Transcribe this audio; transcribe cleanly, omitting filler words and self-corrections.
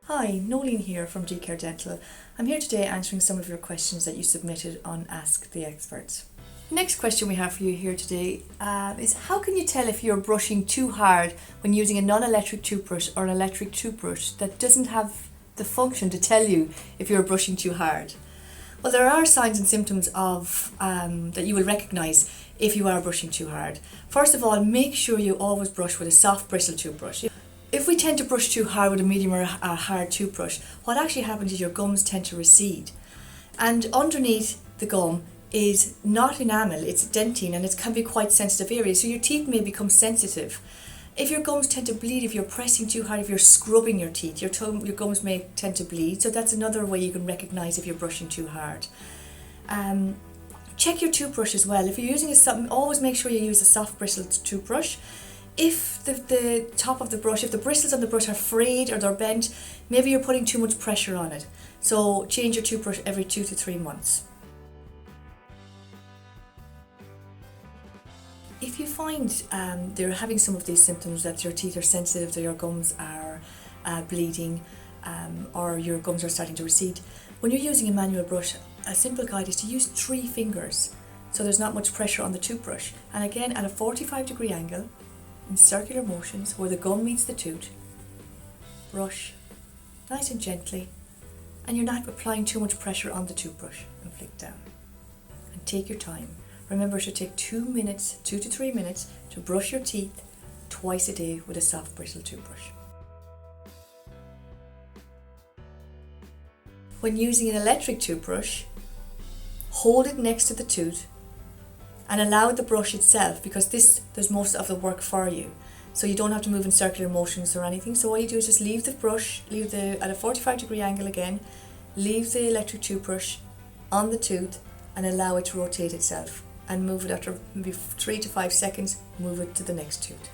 Hi, Nolene here from GCare Dental. I'm here today answering some of your questions that you submitted on Ask the Experts. Next question we have for you here today is how can you tell if you're brushing too hard when using a non-electric toothbrush or an electric toothbrush that doesn't have the function to tell you if you're brushing too hard? Well, there are signs and symptoms of that you will recognise if you are brushing too hard. First of all, make sure you always brush with a soft bristle toothbrush. If we tend to brush too hard with a medium or a hard toothbrush, what actually happens is your gums tend to recede. And underneath the gum is not enamel, it's dentine, and it can be quite sensitive areas, so your teeth may become sensitive. If your gums tend to bleed, if you're pressing too hard, if you're scrubbing your teeth, your gums may tend to bleed, so that's another way you can recognise if you're brushing too hard. Check your toothbrush as well. If you're using always make sure you use a soft bristled toothbrush. If the top of the brush, if the bristles on the brush are frayed or they're bent, maybe you're putting too much pressure on it. So change your toothbrush every 2 to 3 months. If you find they're having some of these symptoms, that your teeth are sensitive, that your gums are bleeding, or your gums are starting to recede, when you're using a manual brush, a simple guide is to use 3 fingers so there's not much pressure on the toothbrush. And again, at a 45-degree angle, in circular motions where the gum meets the tooth, brush nice and gently, and you're not applying too much pressure on the toothbrush, and flick down. And take your time. Remember, it should take 2 to 3 minutes to brush your teeth twice a day with a soft bristle toothbrush. When using an electric toothbrush, hold it next to the tooth and allow the brush itself, because this does most of the work for you, so you don't have to move in circular motions or anything. So all you do is just leave the brush, at a 45-degree angle again, leave the electric toothbrush on the tooth and allow it to rotate itself, and move it after maybe 3 to 5 seconds, move it to the next tooth.